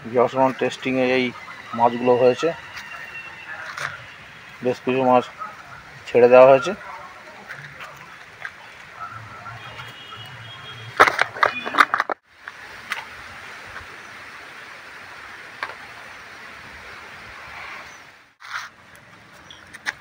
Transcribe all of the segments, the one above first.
ভিওর্সগণ টেস্টিংয়ে এই মাছগুলো হয়েছে, বেশ কিছু মাছ ছেড়ে দেওয়া হয়েছে।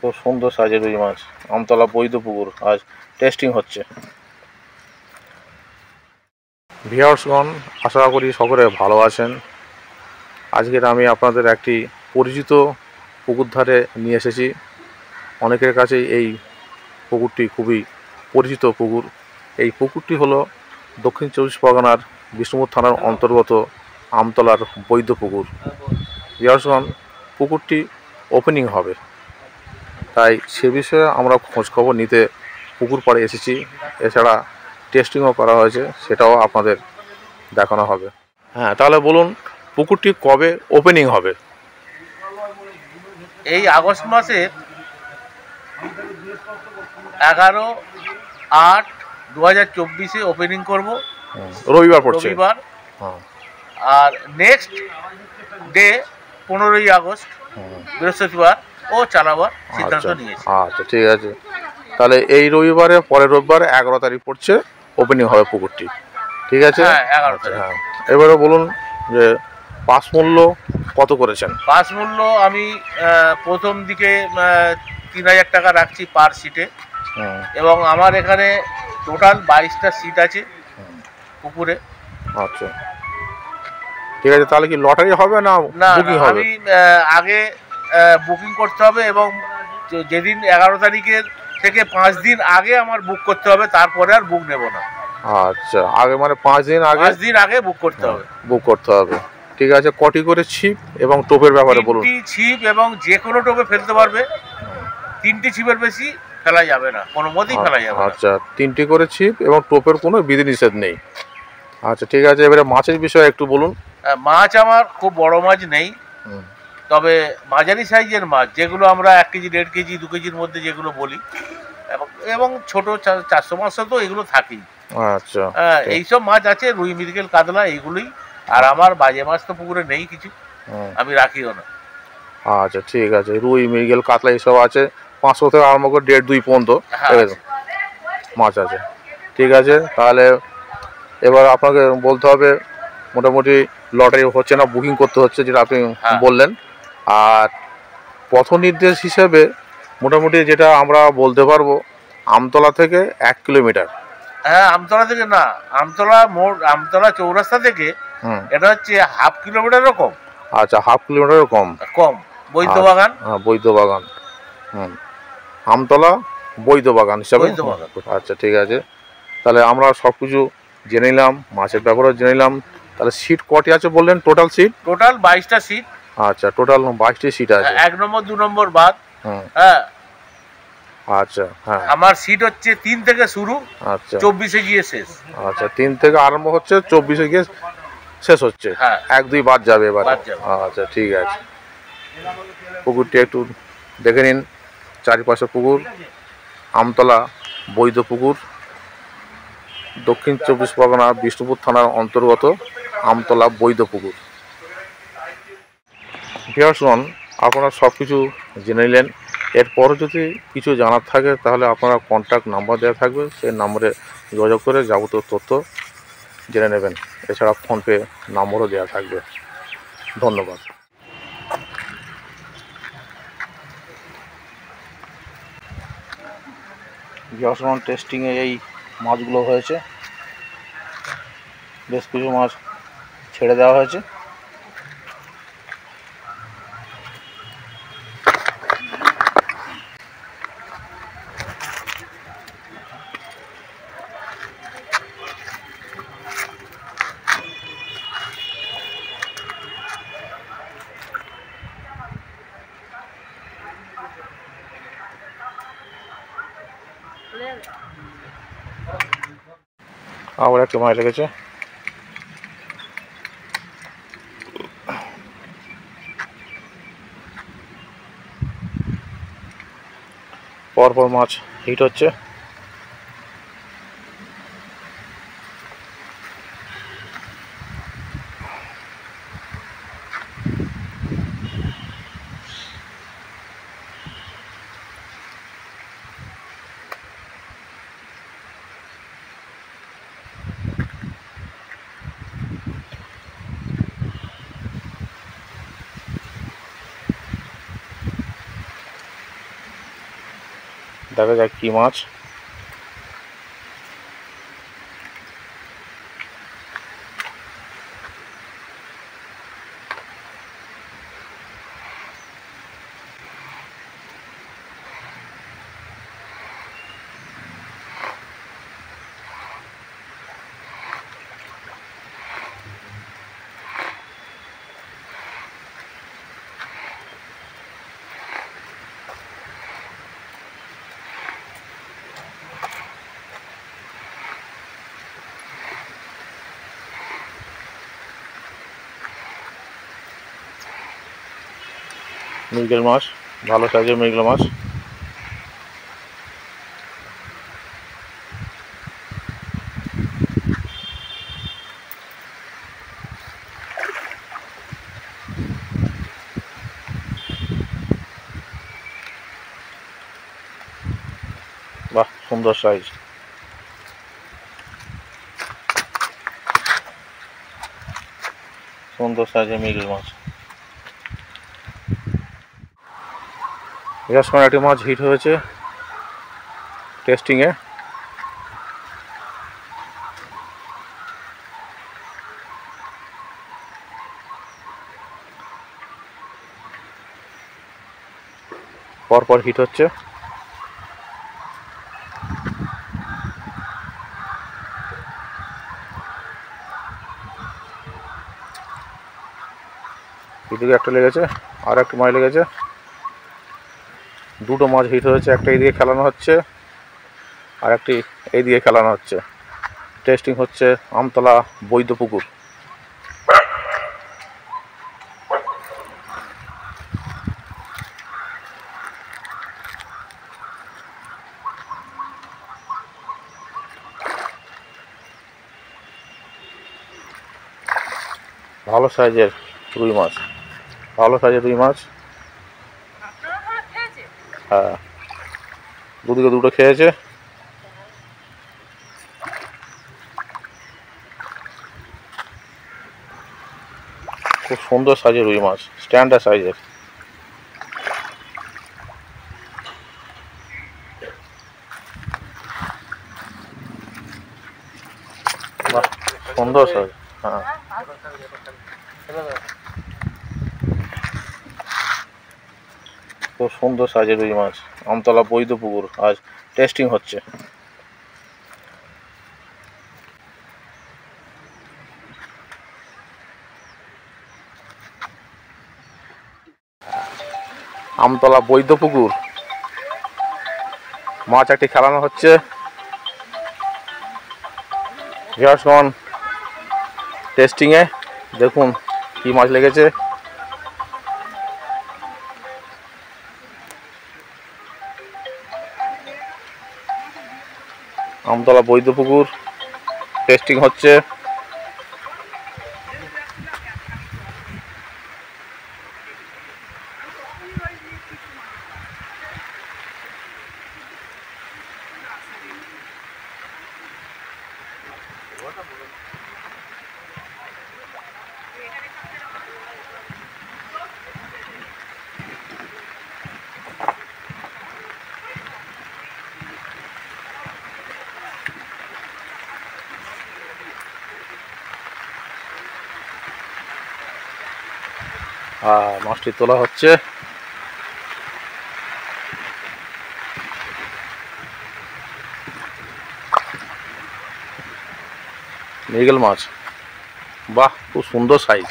খুব সুন্দর সাইজের রুই মাছ, আমতলা বৈধ পুকুর আজ টেস্টিং হচ্ছে। ভিওর্সগণ আশা করি সকলে ভালো আছেন। আজকের আমি আপনাদের একটি পরিচিত পুকুর ধারে নিয়ে এসেছি। অনেকের কাছেই এই পুকুরটি খুবই পরিচিত পুকুর। এই পুকুরটি হলো দক্ষিণ চব্বিশ পরগনার বিষ্ণুপুর থানার অন্তর্গত আমতলার বৈধ পুকুর। ভিওর্সগণ পুকুরটি ওপেনিং হবে, তাই সে বিষয়ে আমরা খোঁজখবর নিতে পুকুর পাড়ে এসেছি। এছাড়া টেস্টিংও করা হয়েছে, সেটাও আপনাদের দেখানো হবে। হ্যাঁ, তাহলে বলুন পুকুরটি কবে ওপেনিং হবে? এই আগস্ট মাসের 11/8/2024 ওপেনিং করব। রবিবার পড়ছে। রবিবার। আর নেক্সট ডে 15ই আগস্ট বৃহস্পতিবার ও চালাবার সিদ্ধান্ত নিয়েছি। আচ্ছা, ঠিক আছে। তাহলে এই রবিবারে পরের রবিবার 11 তারিখ পড়ছে ওপেনিং হবে পুকুরটি, ঠিক আছে? হ্যাঁ, 11 তারিখ। হ্যাঁ, এবারে বলুন যে পাস মূল্য কত করেছেন? পাস মূল্য আমি প্রথম দিকে 3000 টাকা রাখছি পার সিটে, এবং আমার এখানে টোটাল 22টা সিট আছে পুকুরে। আচ্ছা, ঠিক আছে। তাহলে কি লটারি হবে না বুকিং হবে? আমি আগে বুকিং করতে হবে, এবং যেদিন 11 তারিখের থেকে 5 দিন আগে আমার বুক করতে হবে, তারপরে আর বুক নেব না। আচ্ছা, আগে মানে 5 দিন আগে বুক করতে হবে। বুক করতে হবে, ঠিক আছে। কটি করে ছিপ এবং টোপের ব্যাপারে বলুন। 3টি ছিপ, এবং যে কোনো টোপে ফেলতে পারবে। 3টি ছিপের বেশি ফেলা যাবে না, কোনো মতেই ফেলা যাবে না। আচ্ছা, 3টি করে ছিপ এবং টোপের কোনো বিধিনিষেধ নেই। আচ্ছা, ঠিক আছে। এবারে মাছের বিষয়ে একটু বলুন। মাছ আমার খুব বড় মাছ নেই, তবে মাঝারি সাইজের মাছ, যেগুলো আমরা 1 কেজি 1.5 কেজি 2 কেজির মধ্যে যেগুলো বলি, এবং ছোট 400-500 তো এগুলো থাকেই। আচ্ছা, এইসব মাছ আছে, রুই, মৃগেল, কাতলা, এইগুলোই। আর আমার বাজে মাছ তো পুকুরে নেই কিছু, আমি রাখিও না। আচ্ছা, ঠিক আছে। রুই, মৃগেল, কাতলা এইসব আছে, 500 থেকে আরম্ভ করে 1.5-2 পর্যন্ত মাছ আছে, ঠিক আছে। তাহলে এবার আপনাকে বলতে হবে, মোটামুটি লটারি হচ্ছে না, বুকিং করতে হচ্ছে, যেটা আপনি বললেন। আর পথ নির্দেশ হিসেবে মোটামুটি যেটা আমরা বলতে পারবো, আমতলা থেকে 1 কিলোমিটার। হ্যাঁ, আমতলা থেকে না, আমতলা চৌরাস্তা থেকে এটা হচ্ছে 1/2 কিলোমিটারও কম। আচ্ছা, 1/2 কিলোমিটারও কম। বৈদ্যবাগান। হ্যাঁ, বৈদ্যবাগান। আমতলা বৈদ্যবাগান হিসাবে। আচ্ছা, ঠিক আছে। তাহলে আমরা সব কিছু জেনে নিলাম, মাছের ব্যাপারেও জেনে নিলাম। তাহলে সিট কটি আছে বললেন? টোটাল 22টা সিট। আচ্ছা, টোটাল 22টি সিট আছে। 1 নম্বর 2 নম্বর বাদ। হ্যাঁ, আচ্ছা, হ্যাঁ। আমার সিট হচ্ছে 3 থেকে শুরু, আচ্ছা, 24-এ গিয়ে শেষ। আচ্ছা, 3 থেকে আরম্ভ হচ্ছে, 24-এ গিয়ে শেষ হচ্ছে। 1-2 বাদ যাবে এবার। আচ্ছা, ঠিক আছে। পুকুরটি একটু দেখে নিন, চারিপাশে পুকুর, আমতলা বৈধ পুকুর, দক্ষিণ চব্বিশ পরগনা বিষ্ণুপুর থানার অন্তর্গত আমতলা বৈধ পুকুর। ভিউয়ার্সগণ, আপনারা সব কিছু জেনে নিলেন। এরপরও যদি কিছু জানার থাকে, তাহলে আপনারা কন্ট্যাক্ট নাম্বার দেওয়া থাকবে, সেই নম্বরে যোগাযোগ করে যাবতীয় তথ্য জেনে নেবেন। এছাড়া ফোনপে নম্বরও দেওয়া থাকবে। ধন্যবাদ। ভিওর্সগণ টেস্টিংয়ে এই মাছগুলো হয়েছে, বেশ কিছু মাছ ছেড়ে দেওয়া হয়েছে। আবার একটা মাছ লেগেছে। পরপর মাছ হিট হচ্ছে। দেখা যাক কি মাছ। মৃগেল মাছ, ভালো সাইজের মৃগেল মাছ। বাহ, সুন্দর সাইজ। সুন্দর সাইজের মৃগেল মাছ। এর একটি মাছ হিট হয়েছে টেস্টিংয়ে। পরপর হিট হচ্ছে। এদিকে একটা লেগেছে, আর একটা মাছ লেগেছে। দুটো মাছ হিট হয়েছে, একটা এইদিকে খেলানো হচ্ছে আর একটি এইদিকে খেলানো হচ্ছে। টেস্টিং হচ্ছে আমতলা বৈদ্যপুকুর। ভালো সাইজের রুই মাছ, ভালো সাইজের রুই মাছ। হ্যাঁ, দুদিকে দুটো খেয়েছে। খুব সুন্দর সাইজের রুই মাছ, স্ট্যান্ডার্ড সাইজের। বাহ, সুন্দর সাইজ। হ্যাঁ, খুব সুন্দর সাইজের রুই মাছ। আমতলা বৈদ্যপুকুর আজ টেস্টিং হচ্ছে। আমতলা বৈদ্যপুকুর মাছ একটি খেলানো হচ্ছে। ভিউয়ার্সগণ টেস্টিংয়ে দেখুন কি মাছ লেগেছে। আমতলা বৈদ্যপুকুর টেস্টিং হচ্ছে। মাছটি তোলা হচ্ছে। মৃগেল মাছ, বাহ, খুব সুন্দর সাইজ।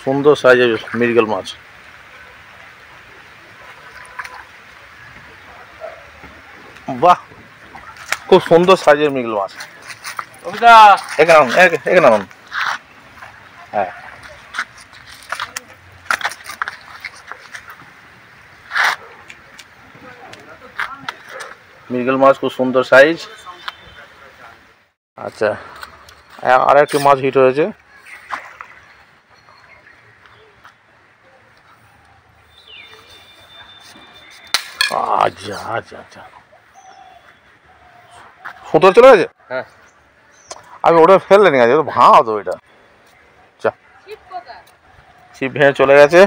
সুন্দর সাইজের মৃগেল মাছ। বাহ, খুব সুন্দর সাইজের মৃগেল মাছ। এখানে আনুন। হ্যাঁ, মৃগেল মাছ খুব সুন্দর সাইজ। আচ্ছা, আর একটি মাছ হিট হয়েছে। আচ্ছা আচ্ছা আচ্ছা, সুতো চলে গেছে। হ্যাঁ, আমি ওটা ফেললে নিয়ে গেছে, ভাঙা তো ওইটা। ছিপ ভেঙে চলে গেছে।